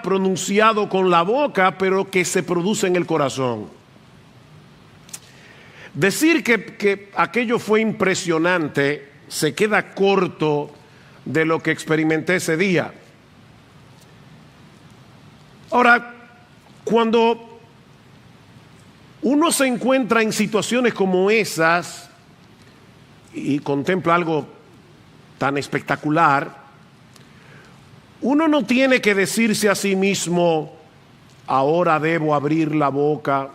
sea pronunciado con la boca, pero que se produce en el corazón. Decir que aquello fue impresionante se queda corto de lo que experimenté ese día. Ahora, cuando uno se encuentra en situaciones como esas y contempla algo tan espectacular, uno no tiene que decirse a sí mismo, ahora debo abrir la boca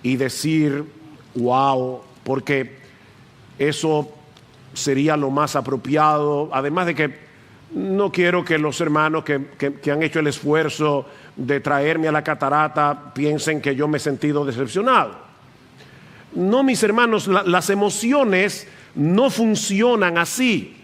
y decir, wow, porque eso sería lo más apropiado. Además de que no quiero que los hermanos que han hecho el esfuerzo de traerme a la catarata piensen que yo me he sentido decepcionado. No, mis hermanos, las emociones no funcionan así.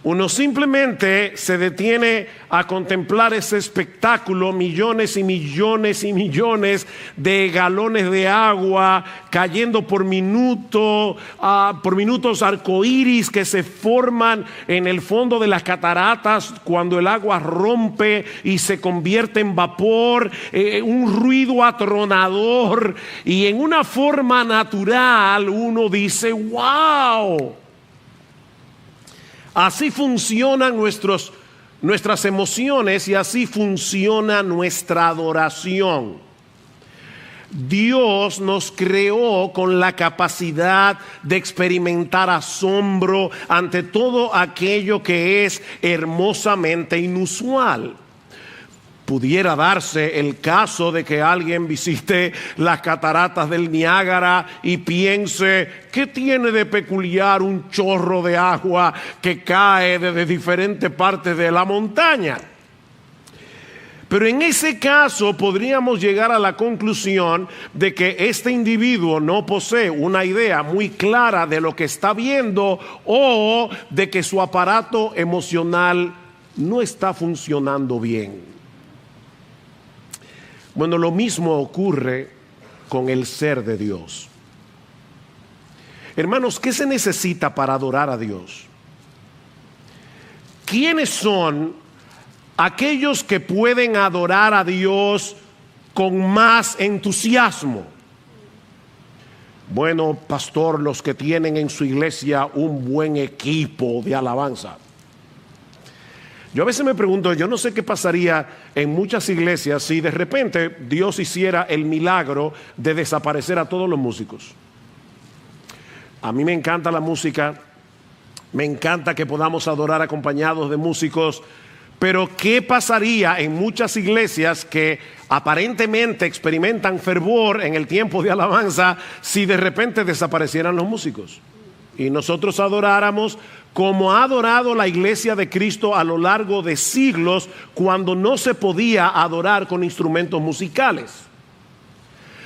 Uno simplemente se detiene a contemplar ese espectáculo, millones y millones y millones de galones de agua cayendo por minutos arcoíris que se forman en el fondo de las cataratas cuando el agua rompe y se convierte en vapor, un ruido atronador, y en una forma natural uno dice, ¡wow! Así funcionan nuestras emociones y así funciona nuestra adoración. Dios nos creó con la capacidad de experimentar asombro ante todo aquello que es hermosamente inusual. Pudiera darse el caso de que alguien visite las cataratas del Niágara y piense, ¿qué tiene de peculiar un chorro de agua que cae desde diferentes partes de la montaña? Pero en ese caso podríamos llegar a la conclusión de que este individuo no posee una idea muy clara de lo que está viendo, o de que su aparato emocional no está funcionando bien. Bueno, lo mismo ocurre con el ser de Dios. Hermanos, ¿qué se necesita para adorar a Dios? ¿Quiénes son aquellos que pueden adorar a Dios con más entusiasmo? Bueno, pastor, los que tienen en su iglesia un buen equipo de alabanza. Yo a veces me pregunto, yo no sé qué pasaría en muchas iglesias si de repente Dios hiciera el milagro de desaparecer a todos los músicos. A mí me encanta la música, me encanta que podamos adorar acompañados de músicos, pero ¿qué pasaría en muchas iglesias que aparentemente experimentan fervor en el tiempo de alabanza si de repente desaparecieran los músicos y nosotros adoráramos como ha adorado la iglesia de Cristo a lo largo de siglos, cuando no se podía adorar con instrumentos musicales?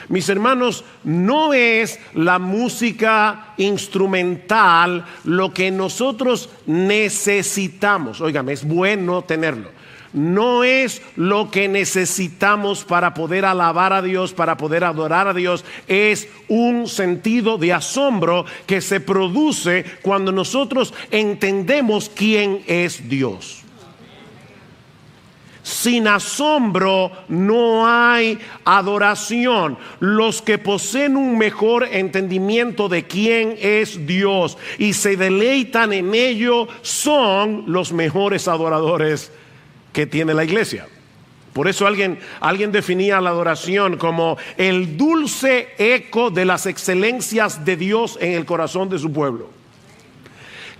Mis hermanos, no es la música instrumental lo que nosotros necesitamos. Óigame, es bueno tenerlo. No es lo que necesitamos para poder alabar a Dios, para poder adorar a Dios. Es un sentido de asombro que se produce cuando nosotros entendemos quién es Dios. Sin asombro no hay adoración. Los que poseen un mejor entendimiento de quién es Dios y se deleitan en ello son los mejores adoradores que tiene la iglesia. Por eso alguien definía la adoración como el dulce eco de las excelencias de Dios en el corazón de su pueblo.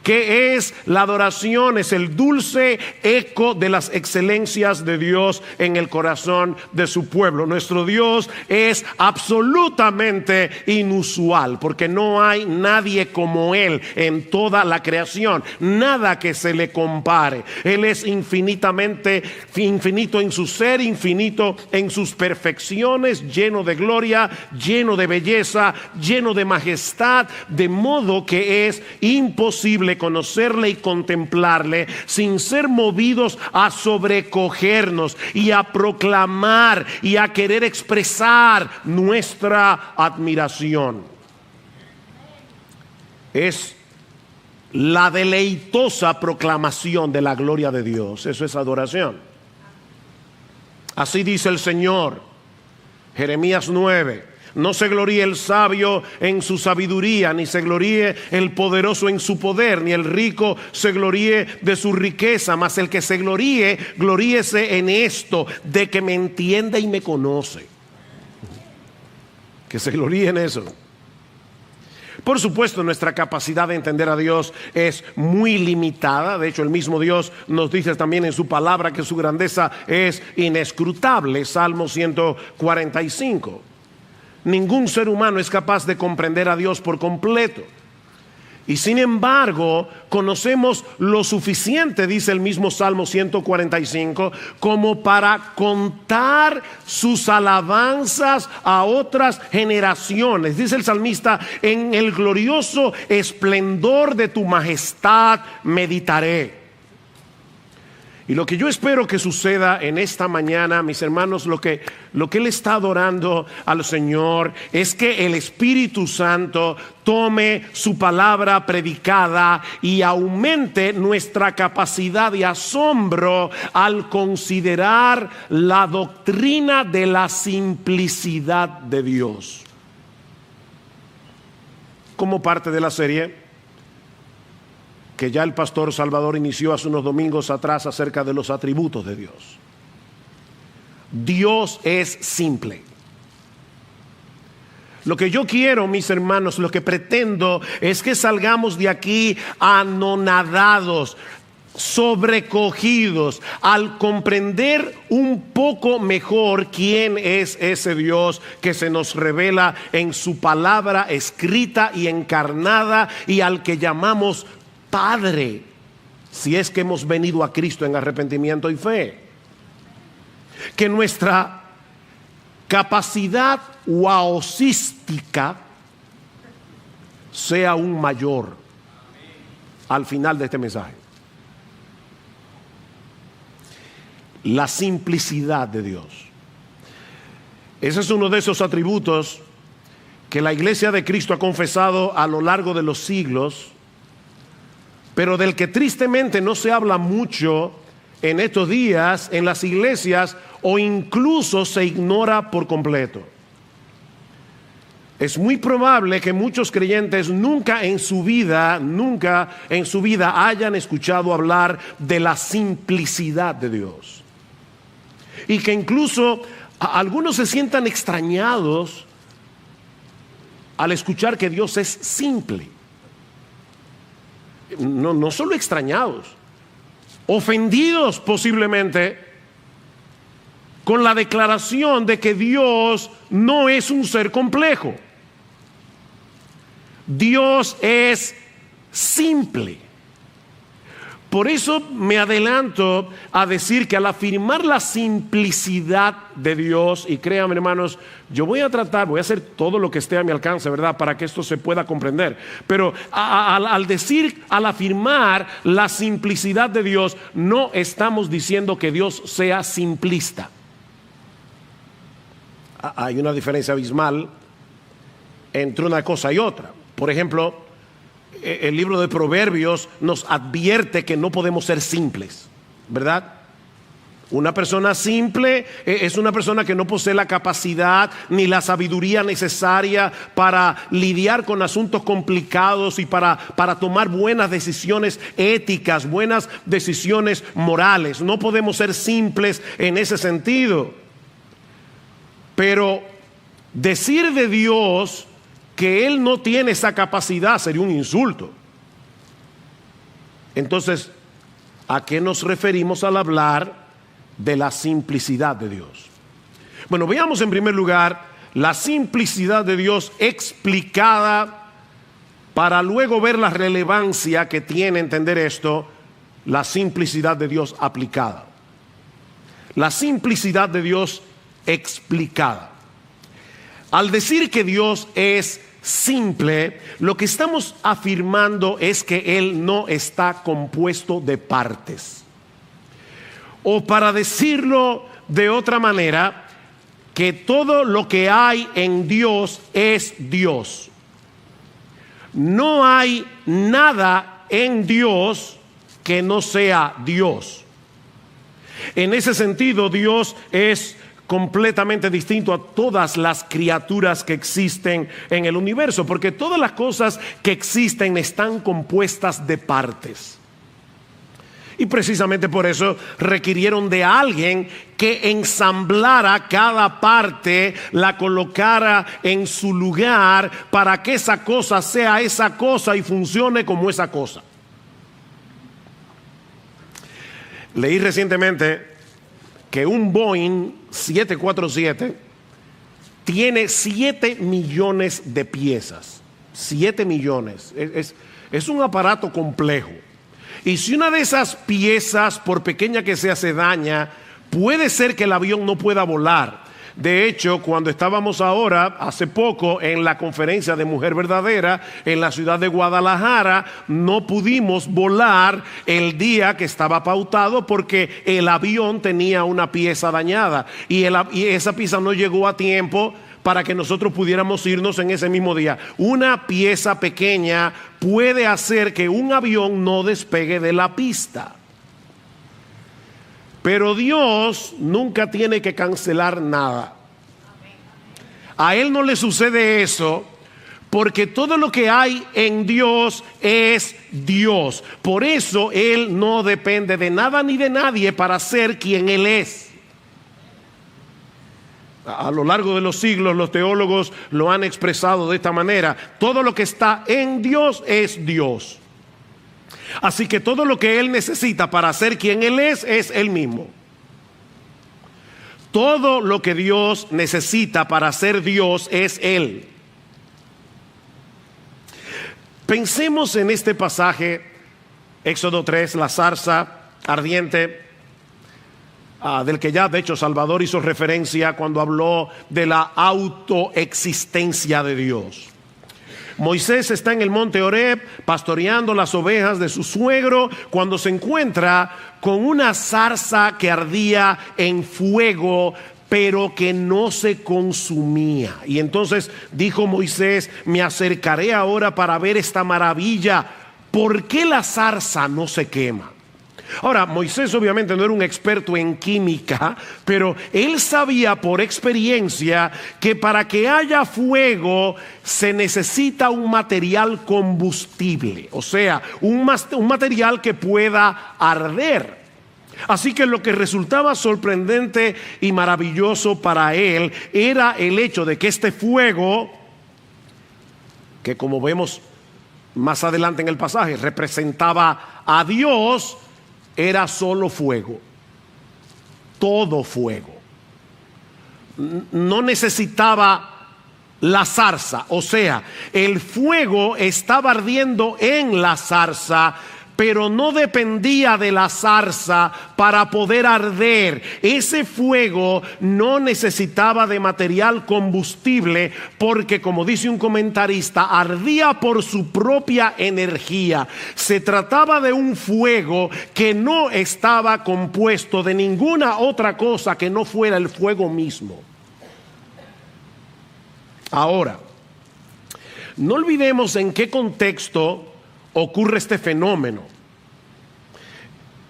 ¿Qué es la adoración? Es el dulce eco de las excelencias de Dios en el corazón de su pueblo. Nuestro Dios es absolutamente inusual, porque no hay nadie como Él en toda la creación, nada que se le compare. Él es infinito en su ser, infinito en sus perfecciones, lleno de gloria, lleno de belleza, lleno de majestad, de modo que es imposible conocerle y contemplarle sin ser movidos a sobrecogernos y a proclamar y a querer expresar nuestra admiración. Es la deleitosa proclamación de la gloria de Dios. Eso es adoración. Así dice el Señor, Jeremías 9: no se gloríe el sabio en su sabiduría, ni se gloríe el poderoso en su poder, ni el rico se gloríe de su riqueza, mas el que se gloríe, gloríese en esto, de que me entiende y me conoce. Que se gloríe en eso. Por supuesto, nuestra capacidad de entender a Dios es muy limitada. De hecho, el mismo Dios nos dice también en su palabra que su grandeza es inescrutable. Salmo 145. Ningún ser humano es capaz de comprender a Dios por completo. Y sin embargo, conocemos lo suficiente, dice el mismo Salmo 145, como para contar sus alabanzas a otras generaciones. Dice el salmista: en el glorioso esplendor de tu majestad meditaré. Y lo que yo espero que suceda en esta mañana, mis hermanos, lo que Él está adorando al Señor es que el Espíritu Santo tome su palabra predicada y aumente nuestra capacidad de asombro al considerar la doctrina de la simplicidad de Dios. Como parte de la serie que ya el pastor Salvador inició hace unos domingos atrás acerca de los atributos de Dios. Dios es simple. Lo que yo quiero, mis hermanos, lo que pretendo es que salgamos de aquí anonadados, sobrecogidos, al comprender un poco mejor quién es ese Dios que se nos revela en su palabra escrita y encarnada, y al que llamamos Padre, si es que hemos venido a Cristo en arrepentimiento y fe. Que nuestra capacidad waosística sea aún mayor al final de este mensaje. La simplicidad de Dios. Ese es uno de esos atributos que la iglesia de Cristo ha confesado a lo largo de los siglos, pero del que tristemente no se habla mucho en estos días en las iglesias, o incluso se ignora por completo. Es muy probable que muchos creyentes nunca en su vida hayan escuchado hablar de la simplicidad de Dios. Y que incluso algunos se sientan extrañados al escuchar que Dios es simple. No solo extrañados, ofendidos posiblemente con la declaración de que Dios no es un ser complejo. Dios es simple. Por eso me adelanto a decir que al afirmar la simplicidad de Dios, y créanme, hermanos, yo voy a hacer todo lo que esté a mi alcance, ¿verdad?, para que esto se pueda comprender. Pero al afirmar la simplicidad de Dios, no estamos diciendo que Dios sea simplista. Hay una diferencia abismal entre una cosa y otra. Por ejemplo, el libro de Proverbios nos advierte que no podemos ser simples, ¿verdad? Una persona simple es una persona que no posee la capacidad ni la sabiduría necesaria para lidiar con asuntos complicados y para tomar buenas decisiones éticas, buenas decisiones morales. No podemos ser simples en ese sentido. Pero decir de Dios que Él no tiene esa capacidad sería un insulto. Entonces, ¿a qué nos referimos al hablar de la simplicidad de Dios? Bueno, veamos en primer lugar la simplicidad de Dios explicada, para luego ver la relevancia que tiene entender esto, la simplicidad de Dios aplicada. La simplicidad de Dios explicada. Al decir que Dios es simple, lo que estamos afirmando es que Él no está compuesto de partes. O para decirlo de otra manera, que todo lo que hay en Dios es Dios. No hay nada en Dios que no sea Dios. En ese sentido, Dios es completamente distinto a todas las criaturas que existen en el universo, porque todas las cosas que existen están compuestas de partes. Y precisamente por eso requirieron de alguien que ensamblara cada parte, la colocara en su lugar para que esa cosa sea esa cosa y funcione como esa cosa. Leí recientemente que un Boeing 747 tiene 7 millones de piezas. 7 millones. Es un aparato complejo. Y si una de esas piezas, por pequeña que sea, se daña, puede ser que el avión no pueda volar. De hecho, cuando estábamos ahora, hace poco, en la conferencia de Mujer Verdadera, en la ciudad de Guadalajara, no pudimos volar el día que estaba pautado porque el avión tenía una pieza dañada. Y esa pieza no llegó a tiempo para que nosotros pudiéramos irnos en ese mismo día. Una pieza pequeña puede hacer que un avión no despegue de la pista. Pero Dios nunca tiene que cancelar nada. A Él no le sucede eso, porque todo lo que hay en Dios es Dios. Por eso Él no depende de nada ni de nadie para ser quien Él es. A lo largo de los siglos los teólogos lo han expresado de esta manera: todo lo que está en Dios es Dios. Así que todo lo que Él necesita para ser quien Él es Él mismo. Todo lo que Dios necesita para ser Dios es Él. Pensemos en este pasaje, Éxodo 3, la zarza ardiente, del que ya de hecho Salvador hizo referencia cuando habló de la autoexistencia de Dios. Moisés está en el monte Horeb pastoreando las ovejas de su suegro cuando se encuentra con una zarza que ardía en fuego, pero que no se consumía. Y entonces dijo Moisés: me acercaré ahora para ver esta maravilla. ¿Por qué la zarza no se quema? Ahora, Moisés obviamente no era un experto en química, pero él sabía por experiencia que para que haya fuego se necesita un material combustible, o sea, un material que pueda arder. Así que lo que resultaba sorprendente y maravilloso para él era el hecho de que este fuego, que como vemos más adelante en el pasaje representaba a Dios, era solo fuego, todo fuego. No necesitaba la zarza, o sea, el fuego estaba ardiendo en la zarza, pero no dependía de la zarza para poder arder. Ese fuego no necesitaba de material combustible porque, como dice un comentarista, ardía por su propia energía. Se trataba de un fuego que no estaba compuesto de ninguna otra cosa que no fuera el fuego mismo. Ahora, no olvidemos en qué contexto ocurre este fenómeno.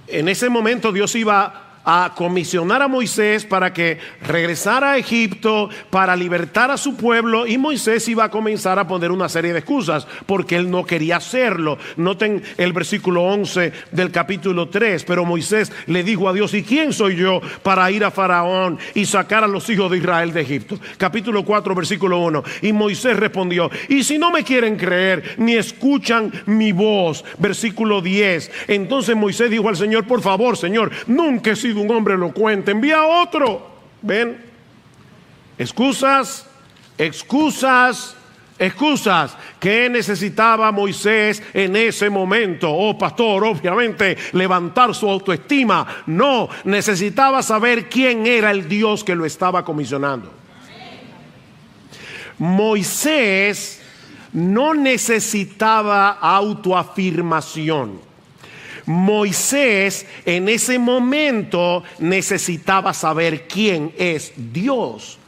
En ese momento Dios iba a comisionar a Moisés para que regresara a Egipto para libertar a su pueblo, y Moisés iba a comenzar a poner una serie de excusas porque él no quería hacerlo. Noten el versículo 11 del capítulo 3. Pero Moisés le dijo a Dios: ¿y quién soy yo para ir a Faraón y sacar a los hijos de Israel de Egipto? Capítulo 4, versículo 1. Y Moisés respondió: ¿y si no me quieren creer ni escuchan mi voz? Versículo 10. Entonces Moisés dijo al Señor: por favor, Señor, nunca he sido un hombre elocuente, envía a otro. ¿Ven? Excusas. ¿Qué necesitaba Moisés en ese momento? Oh, pastor, obviamente levantar su autoestima. No, necesitaba saber quién era el Dios que lo estaba comisionando. Moisés no necesitaba autoafirmación. Moisés en ese momento necesitaba saber quién es Dios.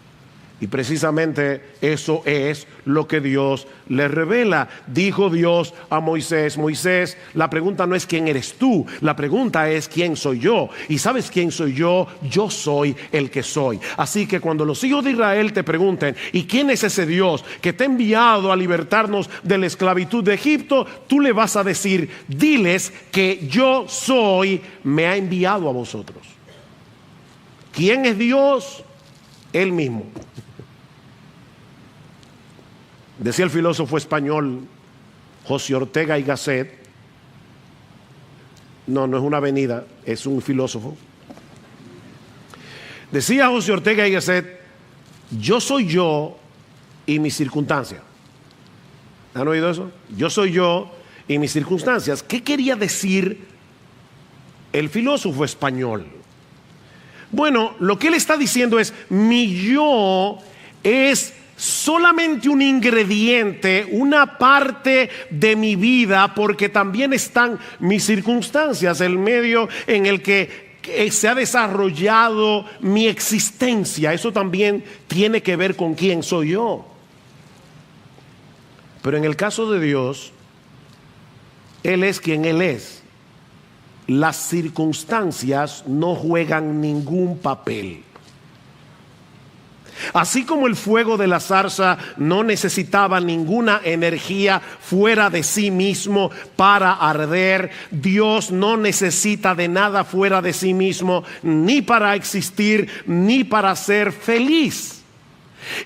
Y precisamente eso es lo que Dios le revela. Dijo Dios a Moisés: Moisés, la pregunta no es quién eres tú, la pregunta es quién soy yo. ¿Y sabes quién soy yo? Yo soy el que soy. Así que cuando los hijos de Israel te pregunten: ¿y quién es ese Dios que te ha enviado a libertarnos de la esclavitud de Egipto? Tú le vas a decir: diles que yo soy, me ha enviado a vosotros. ¿Quién es Dios? Él mismo. Decía el filósofo español José Ortega y Gasset, no es una avenida, es un filósofo. Decía José Ortega y Gasset: yo soy yo y mis circunstancias. ¿Han oído eso? Yo soy yo y mis circunstancias. ¿Qué quería decir el filósofo español? Bueno, lo que él está diciendo es: mi yo es solamente un ingrediente, una parte de mi vida, porque también están mis circunstancias, el medio en el que se ha desarrollado mi existencia. Eso también tiene que ver con quién soy yo. Pero en el caso de Dios, Él es quien Él es. Las circunstancias no juegan ningún papel. Así como el fuego de la zarza no necesitaba ninguna energía fuera de sí mismo para arder, Dios no necesita de nada fuera de sí mismo, ni para existir, ni para ser feliz.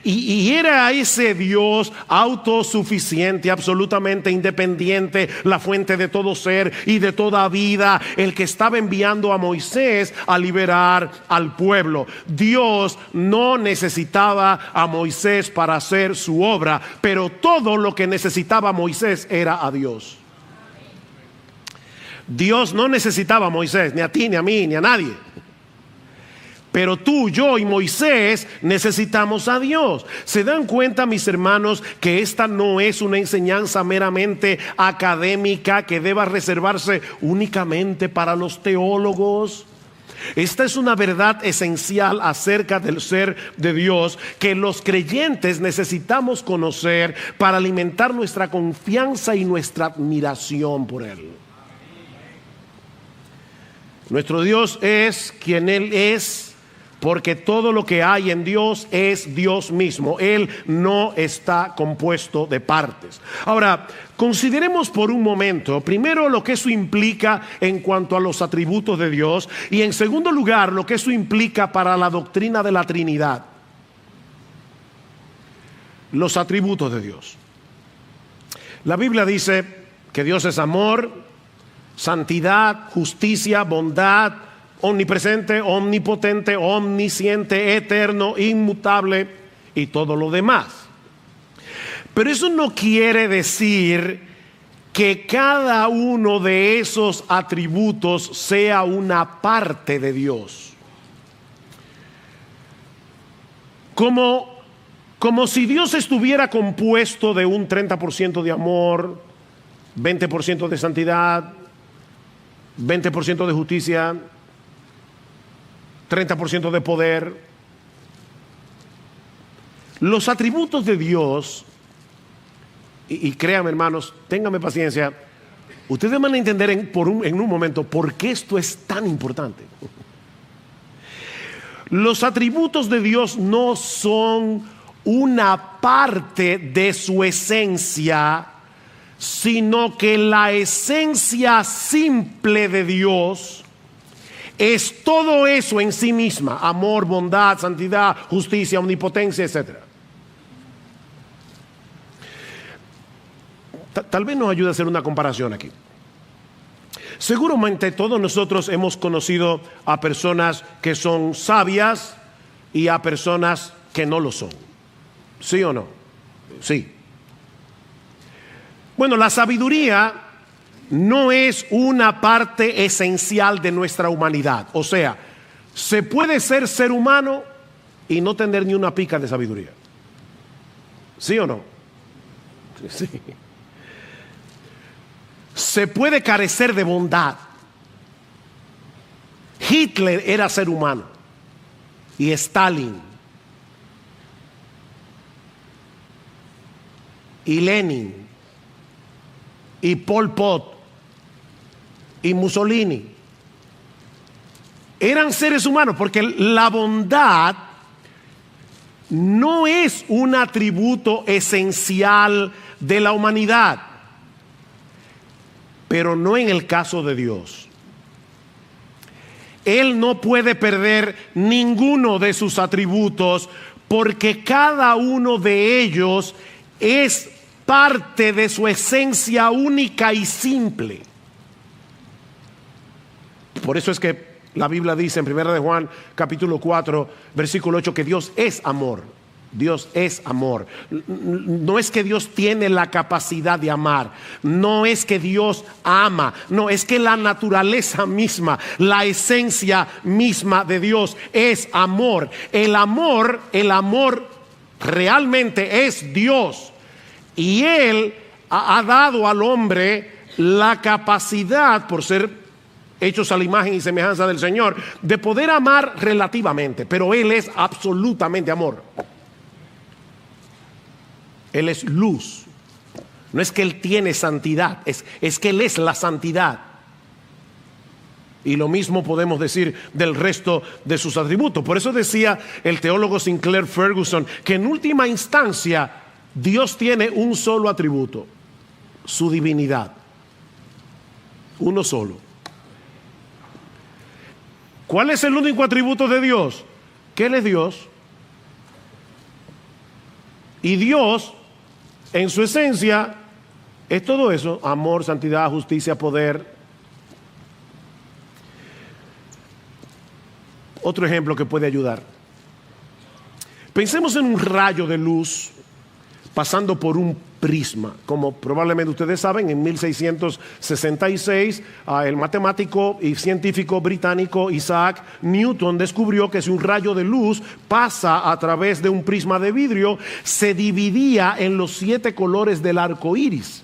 Y era ese Dios autosuficiente, absolutamente independiente, la fuente de todo ser y de toda vida, el que estaba enviando a Moisés a liberar al pueblo. Dios no necesitaba a Moisés para hacer su obra, pero todo lo que necesitaba Moisés era a Dios. Dios no necesitaba a Moisés, ni a ti, ni a mí, ni a nadie. Pero tú, yo y Moisés necesitamos a Dios. ¿Se dan cuenta, mis hermanos, que esta no es una enseñanza meramente académica que deba reservarse únicamente para los teólogos? Esta es una verdad esencial acerca del ser de Dios que los creyentes necesitamos conocer para alimentar nuestra confianza y nuestra admiración por Él. Nuestro Dios es quien Él es, porque todo lo que hay en Dios es Dios mismo. Él no está compuesto de partes. Ahora, consideremos por un momento, primero, lo que eso implica en cuanto a los atributos de Dios, y en segundo lugar, lo que eso implica para la doctrina de la Trinidad. Los atributos de Dios. La Biblia dice que Dios es amor, santidad, justicia, bondad, omnipresente, omnipotente, omnisciente, eterno, inmutable y todo lo demás. Pero eso no quiere decir que cada uno de esos atributos sea una parte de Dios. Como si Dios estuviera compuesto de un 30% de amor, 20% de santidad, 20% de justicia, 30% de poder. Los atributos de Dios, y créanme, hermanos, ténganme paciencia, ustedes van a entender en un momento por qué esto es tan importante. Los atributos de Dios no son una parte de su esencia, sino que la esencia simple de Dios es todo eso en sí misma: amor, bondad, santidad, justicia, omnipotencia, etc. Tal vez nos ayude a hacer una comparación aquí. Seguramente todos nosotros hemos conocido a personas que son sabias y a personas que no lo son. ¿Sí o no? Sí. Bueno, la sabiduría no es una parte esencial de nuestra humanidad. O sea, se puede ser humano y no tener ni una pizca de sabiduría. ¿Sí o no? Sí. Se puede carecer de bondad. Hitler era ser humano y Stalin. y Lenin y Pol Pot y Mussolini eran seres humanos, porque la bondad no es un atributo esencial de la humanidad, pero no en el caso de Dios. Él no puede perder ninguno de sus atributos, porque cada uno de ellos es parte de su esencia única y simple. Por eso es que la Biblia dice en 1 de Juan capítulo 4 versículo 8 que Dios es amor. Dios es amor. No es que Dios tiene la capacidad de amar, no es que Dios ama, no, es que la naturaleza misma, la esencia misma de Dios es amor. El amor realmente es Dios, y Él ha dado al hombre la capacidad, por ser hechos a la imagen y semejanza del Señor, de poder amar relativamente, pero Él es absolutamente amor. Él es luz. No es que Él tiene santidad, es que Él es la santidad. Y lo mismo podemos decir del resto de sus atributos. Por eso decía el teólogo Sinclair Ferguson que en última instancia Dios tiene un solo atributo: su divinidad. Uno solo. ¿Cuál es el único atributo de Dios? Que Él es Dios. Y Dios, en su esencia, es todo eso: amor, santidad, justicia, poder. Otro ejemplo que puede ayudar. Pensemos en un rayo de luz pasando por un prisma. Como probablemente ustedes saben, en 1666 el matemático y científico británico Isaac Newton descubrió que si un rayo de luz pasa a través de un prisma de vidrio, se dividía en los 7 colores del arco iris: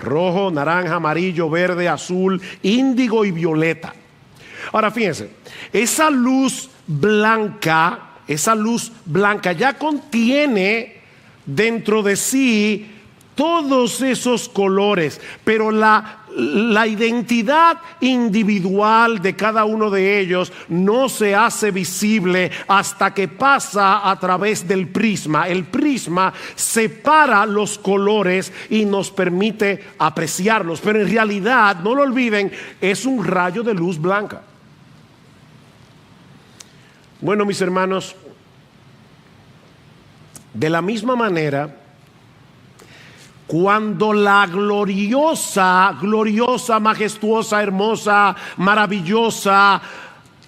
rojo, naranja, amarillo, verde, azul, índigo y violeta. Ahora fíjense, esa luz blanca ya contiene dentro de sí todos esos colores, pero la identidad individual de cada uno de ellos no se hace visible hasta que pasa a través del prisma. El prisma separa los colores y nos permite apreciarlos, pero en realidad, no lo olviden, es un rayo de luz blanca. Bueno, mis hermanos, de la misma manera, cuando la gloriosa, majestuosa, hermosa, maravillosa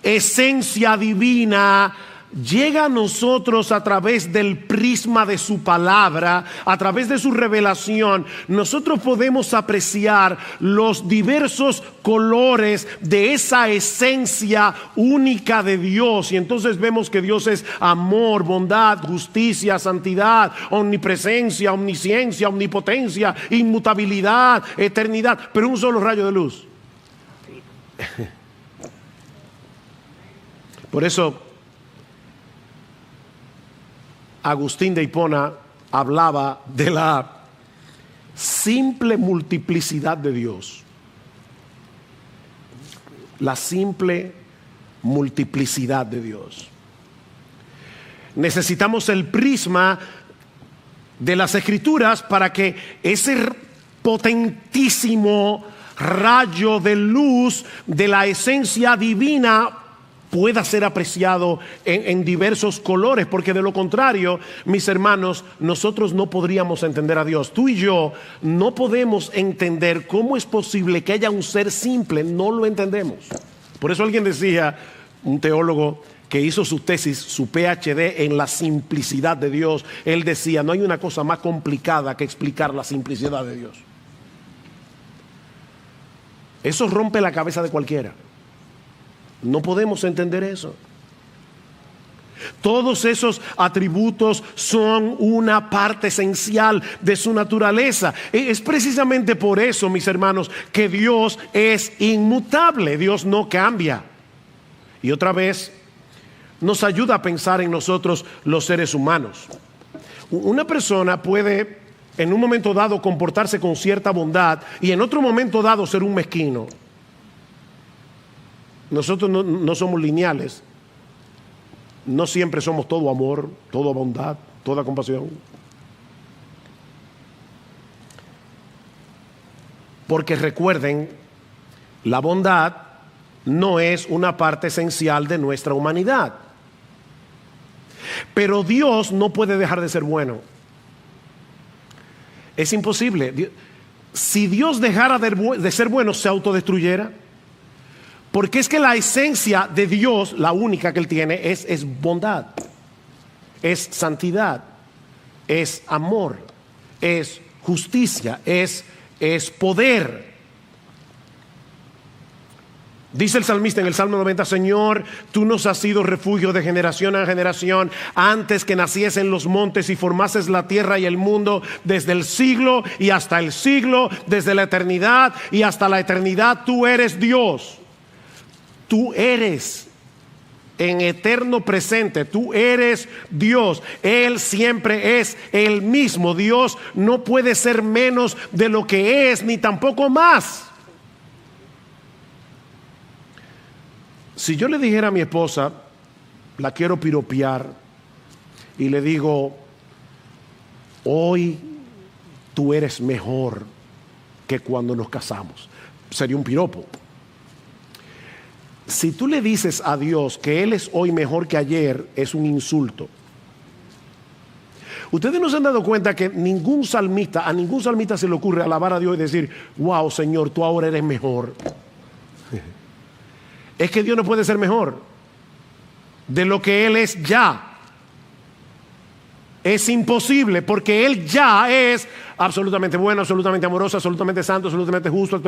esencia divina llega a nosotros a través del prisma de su palabra, a través de su revelación, nosotros podemos apreciar los diversos colores de esa esencia única de Dios. Y entonces vemos que Dios es amor, bondad, justicia, santidad, omnipresencia, omnisciencia, omnipotencia, inmutabilidad, eternidad, pero un solo rayo de luz. Por eso Agustín de Hipona hablaba de la simple multiplicidad de Dios. La simple multiplicidad de Dios. Necesitamos el prisma de las Escrituras para que ese potentísimo rayo de luz de la esencia divina pueda ser apreciado en diversos colores, porque de lo contrario, mis hermanos, nosotros no podríamos entender a Dios. Tú y yo no podemos entender cómo es posible que haya un ser simple, no lo entendemos. Por eso alguien decía, un teólogo que hizo su tesis, su PhD en la simplicidad de Dios, él decía, no hay una cosa más complicada que explicar la simplicidad de Dios. Eso rompe la cabeza de cualquiera. No podemos entender eso. Todos esos atributos son una parte esencial de su naturaleza. Es precisamente por eso, mis hermanos, que Dios es inmutable. Dios no cambia. Y otra vez nos ayuda a pensar en nosotros los seres humanos. Una persona puede en un momento dado comportarse con cierta bondad y en otro momento dado ser un mezquino. Nosotros no somos lineales. No siempre somos todo amor, toda bondad, toda compasión. Porque recuerden, la bondad no es una parte esencial de nuestra humanidad. Pero Dios no puede dejar de ser bueno. Es imposible. Si Dios dejara de ser bueno, se autodestruyera. Porque es que la esencia de Dios, la única que Él tiene, es bondad, es santidad, es amor, es justicia, es poder. Dice el salmista en el Salmo 90, Señor, tú nos has sido refugio de generación a generación, antes que naciesen los montes y formases la tierra y el mundo, desde el siglo y hasta el siglo, desde la eternidad y hasta la eternidad, tú eres Dios. Tú eres en eterno presente, tú eres Dios. Él siempre es el mismo. Dios no puede ser menos de lo que es, ni tampoco más. Si yo le dijera a mi esposa, la quiero piropear, y le digo, hoy tú eres mejor que cuando nos casamos, sería un piropo. Si tú le dices a Dios que Él es hoy mejor que ayer, es un insulto. Ustedes no se han dado cuenta que a ningún salmista se le ocurre alabar a Dios y decir, wow, Señor, tú ahora eres mejor. Es que Dios no puede ser mejor de lo que Él es ya. Es imposible, porque Él ya es absolutamente bueno, absolutamente amoroso, absolutamente santo, absolutamente justo.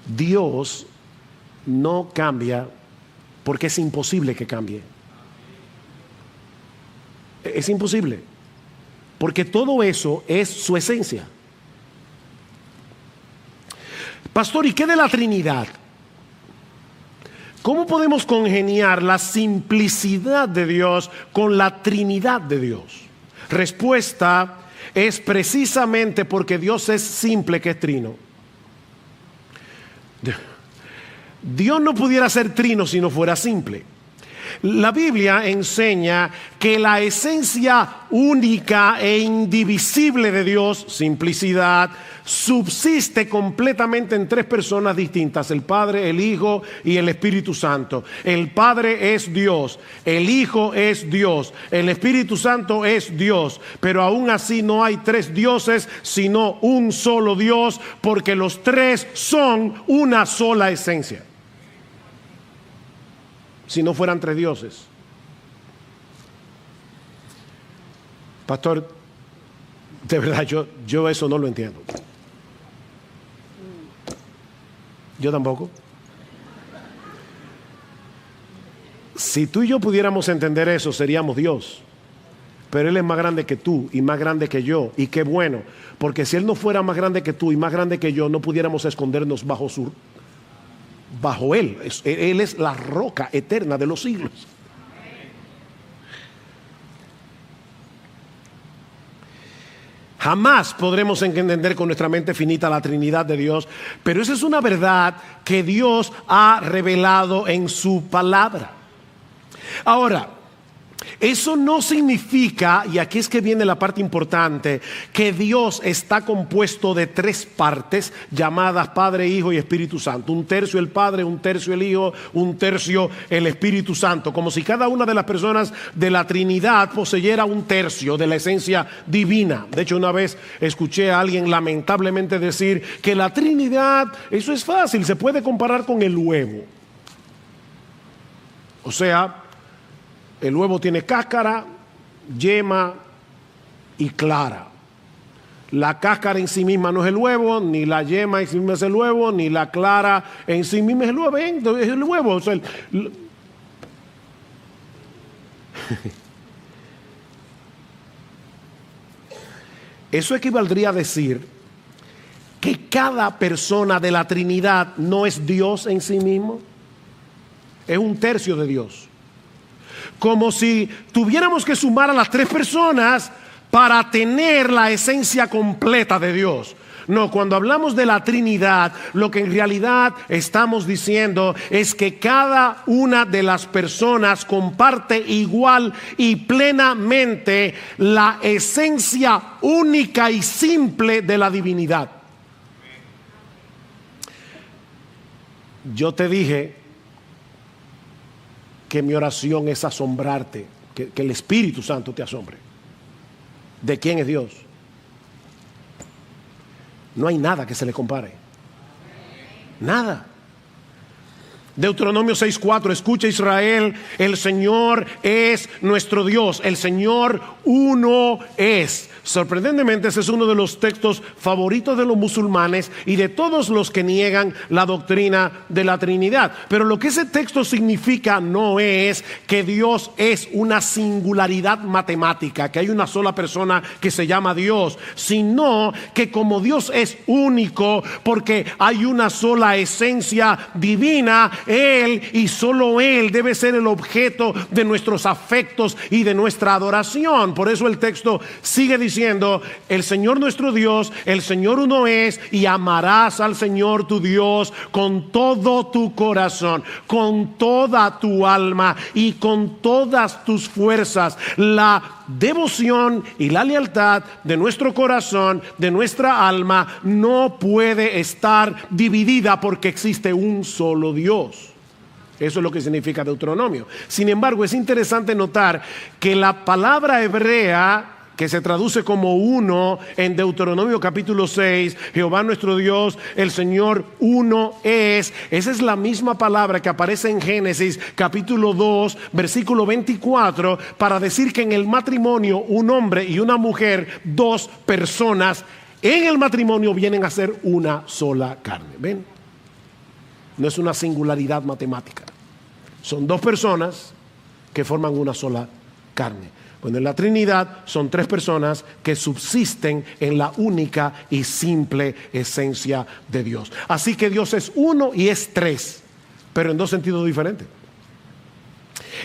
Dios no cambia porque es imposible que cambie. Es imposible, porque todo eso es su esencia. Pastor, ¿y qué de la Trinidad? ¿Cómo podemos congeniar la simplicidad de Dios con la Trinidad de Dios? Respuesta es precisamente porque Dios es simple que es trino. Dios no pudiera ser trino si no fuera simple. La Biblia enseña que la esencia única e indivisible de Dios, simplicidad, subsiste completamente en tres personas distintas: el Padre, el Hijo y el Espíritu Santo. El Padre es Dios, el Hijo es Dios, el Espíritu Santo es Dios, pero aún así no hay tres dioses, sino un solo Dios, porque los tres son una sola esencia. Si no fueran tres dioses. Pastor, de verdad yo eso no lo entiendo. Yo tampoco. Si tú y yo pudiéramos entender eso, seríamos Dios. Pero Él es más grande que tú y más grande que yo. Y qué bueno, porque si Él no fuera más grande que tú y más grande que yo, no pudiéramos escondernos bajo Él. Él es la roca eterna de los siglos. Jamás podremos entender con nuestra mente finita la Trinidad de Dios, pero esa es una verdad que Dios ha revelado en su palabra. Ahora, eso no significa, y aquí es que viene la parte importante, que Dios está compuesto de tres partes llamadas Padre, Hijo y Espíritu Santo. Un tercio el Padre, un tercio el Hijo, un tercio el Espíritu Santo. Como si cada una de las personas de la Trinidad poseyera un tercio de la esencia divina. De hecho, una vez escuché a alguien lamentablemente decir que la Trinidad, eso es fácil, se puede comparar con el huevo. O sea, el huevo tiene cáscara, yema y clara. La cáscara en sí misma no es el huevo, ni la yema en sí misma es el huevo, ni la clara en sí misma es el huevo. Es el huevo. O sea, eso equivaldría a decir que cada persona de la Trinidad no es Dios en sí mismo. es un tercio de Dios. Como si tuviéramos que sumar a las 3 personas para tener la esencia completa de Dios. No, cuando hablamos de la Trinidad, lo que en realidad estamos diciendo es que cada una de las personas comparte igual y plenamente la esencia única y simple de la divinidad. Yo te dije que mi oración es asombrarte, que el Espíritu Santo te asombre. ¿De quién es Dios? No hay nada que se le compare. Nada. Deuteronomio 6:4, escucha Israel, el Señor es nuestro Dios, el Señor uno es. Sorprendentemente ese es uno de los textos favoritos de los musulmanes y de todos los que niegan la doctrina de la Trinidad. Pero lo que ese texto significa no es que Dios es una singularidad matemática, que hay una sola persona que se llama Dios, sino que como Dios es único porque hay una sola esencia divina, Él y solo Él debe ser el objeto de nuestros afectos y de nuestra adoración. Por eso el texto sigue diciendo: el Señor nuestro Dios, el Señor uno es, y amarás al Señor tu Dios con todo tu corazón, con toda tu alma y con todas tus fuerzas. La devoción y la lealtad de nuestro corazón, de nuestra alma, no puede estar dividida porque existe un solo Dios. Eso es lo que significa Deuteronomio. Sin embargo, es interesante notar que la palabra hebrea que se traduce como uno en Deuteronomio capítulo 6, Jehová nuestro Dios, el Señor uno es. Esa es la misma palabra que aparece en Génesis capítulo 2, versículo 24, para decir que en el matrimonio un hombre y una mujer, 2 personas, en el matrimonio vienen a ser una sola carne. ¿Ven? No es una singularidad matemática. Son 2 personas que forman una sola carne. Bueno, en la Trinidad son 3 personas que subsisten en la única y simple esencia de Dios. Así que Dios es uno y es 3, pero en 2 sentidos diferentes.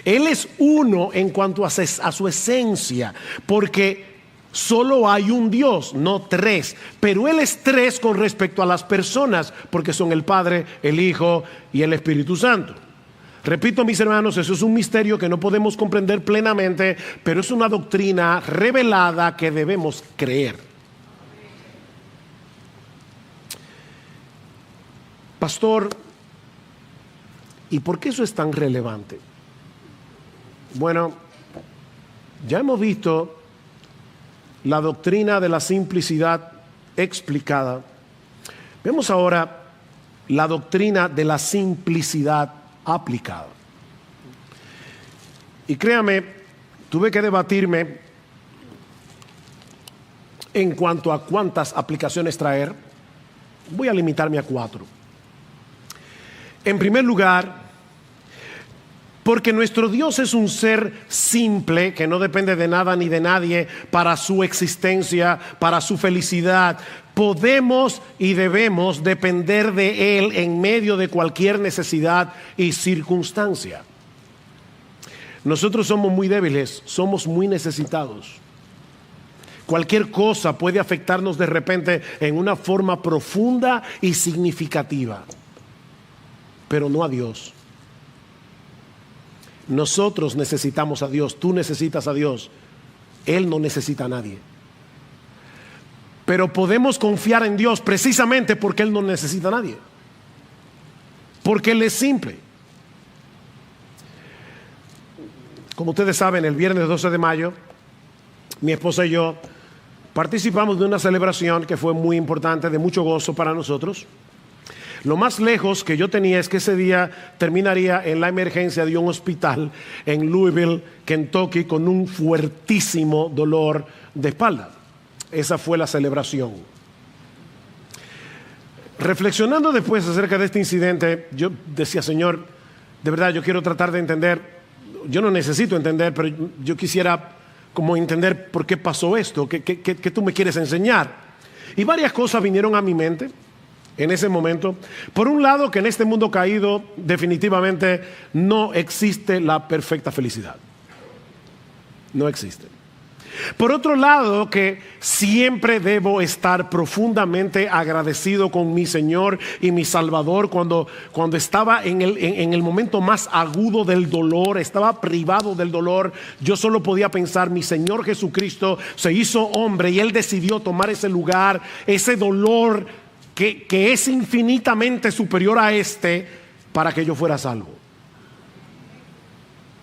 Él es uno en cuanto a su esencia, porque solo hay un Dios, no 3. Pero Él es 3 con respecto a las personas, porque son el Padre, el Hijo y el Espíritu Santo. Repito, mis hermanos, eso es un misterio que no podemos comprender plenamente, pero es una doctrina revelada que debemos creer. Pastor, ¿y por qué eso es tan relevante? Bueno, ya hemos visto la doctrina de la simplicidad explicada. Vemos ahora la doctrina de la simplicidad aplicada. Y créame, tuve que debatirme en cuanto a cuántas aplicaciones traer. Voy a limitarme a 4. En primer lugar, porque nuestro Dios es un ser simple que no depende de nada ni de nadie para su existencia, para su felicidad. Podemos y debemos depender de Él en medio de cualquier necesidad y circunstancia. Nosotros somos muy débiles, somos muy necesitados. Cualquier cosa puede afectarnos de repente en una forma profunda y significativa, pero no a Dios. Nosotros necesitamos a Dios, tú necesitas a Dios, Él no necesita a nadie. Pero podemos confiar en Dios precisamente porque Él no necesita a nadie. Porque Él es simple. Como ustedes saben, el viernes 12 de mayo, mi esposa y yo participamos de una celebración que fue muy importante, de mucho gozo para nosotros. Lo más lejos que yo tenía es que ese día terminaría en la emergencia de un hospital en Louisville, Kentucky, con un fuertísimo dolor de espalda. Esa fue la celebración. Reflexionando después acerca de este incidente, yo decía: Señor, de verdad yo quiero tratar de entender. Yo no necesito entender, pero yo quisiera como entender por qué pasó esto, qué tú me quieres enseñar. Y varias cosas vinieron a mi mente. en ese momento. Por un lado, que en este mundo caído definitivamente no existe la perfecta felicidad. No existe. Por otro lado, que siempre debo estar profundamente agradecido con mi Señor y mi Salvador cuando estaba en el momento más agudo del dolor, estaba privado del dolor. Yo solo podía pensar, mi Señor Jesucristo se hizo hombre y Él decidió tomar ese lugar, ese dolor que es infinitamente superior a este, para que yo fuera salvo.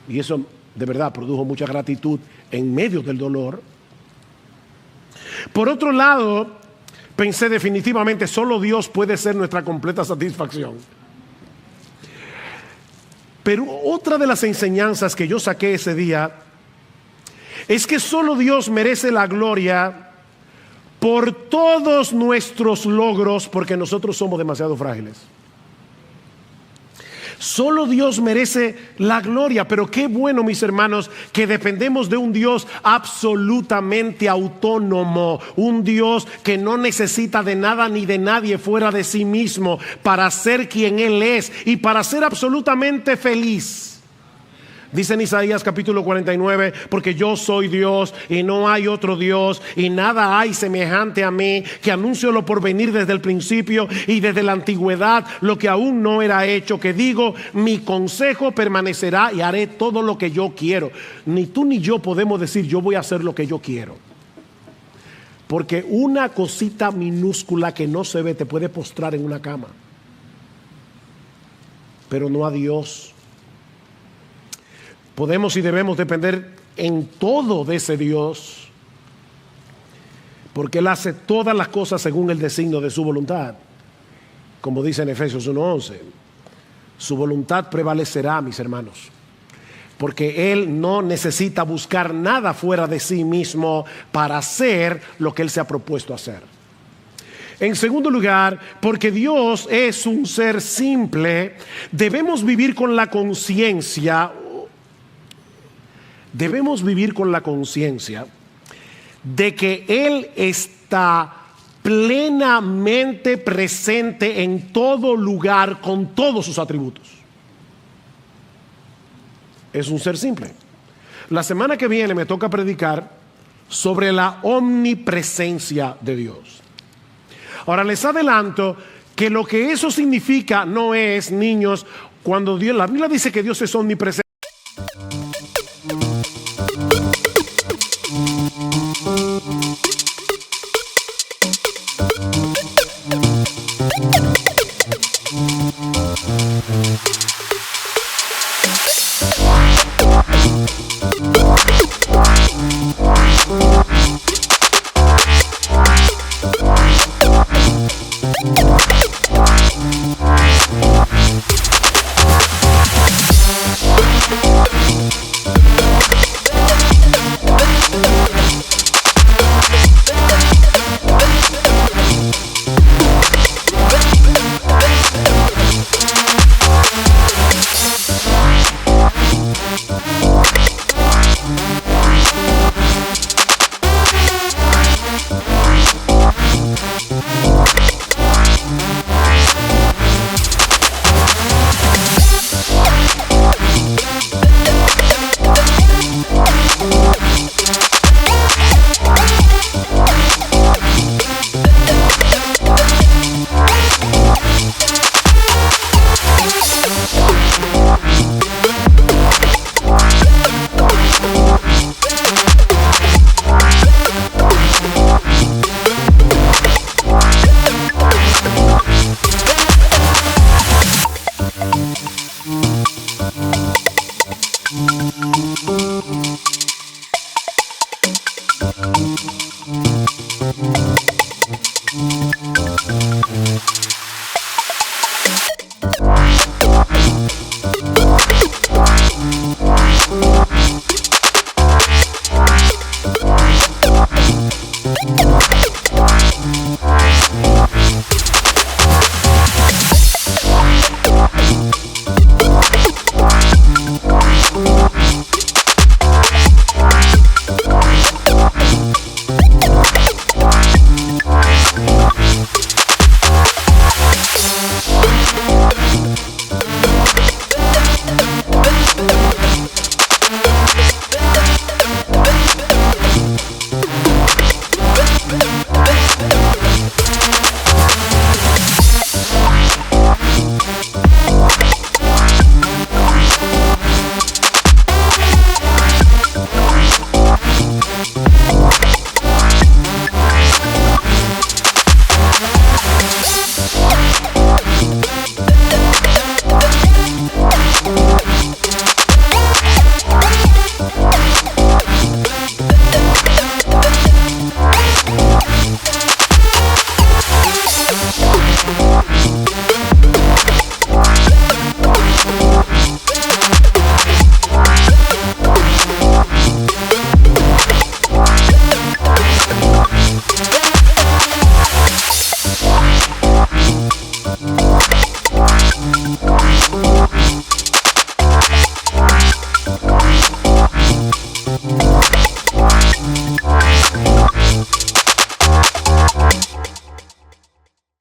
Y eso de verdad produjo mucha gratitud en medio del dolor. Por otro lado, pensé definitivamente, solo Dios puede ser nuestra completa satisfacción. Pero otra de las enseñanzas que yo saqué ese día es que solo Dios merece la gloria por todos nuestros logros, porque nosotros somos demasiado frágiles. Solo Dios merece la gloria, pero qué bueno, mis hermanos, que dependemos de un Dios absolutamente autónomo, un Dios que no necesita de nada ni de nadie fuera de sí mismo para ser quien Él es y para ser absolutamente feliz. Dice en Isaías capítulo 49, porque yo soy Dios y no hay otro Dios y nada hay semejante a mí, que anuncio lo por venir desde el principio y desde la antigüedad, lo que aún no era hecho, que digo, mi consejo permanecerá y haré todo lo que yo quiero. Ni tú ni yo podemos decir, yo voy a hacer lo que yo quiero. Porque una cosita minúscula que no se ve te puede postrar en una cama. Pero no a Dios. Podemos y debemos depender en todo de ese Dios, porque Él hace todas las cosas según el designio de su voluntad. Como dice en Efesios 1:11, su voluntad prevalecerá, mis hermanos, porque Él no necesita buscar nada fuera de sí mismo para hacer lo que Él se ha propuesto hacer. En segundo lugar, porque Dios es un ser simple, debemos vivir con la conciencia. Debemos vivir con la conciencia de que Él está plenamente presente en todo lugar con todos sus atributos. Es un ser simple. La semana que viene me toca predicar sobre la omnipresencia de Dios. Ahora les adelanto que lo que eso significa no es, niños, cuando Dios, la Biblia dice que Dios es omnipresente.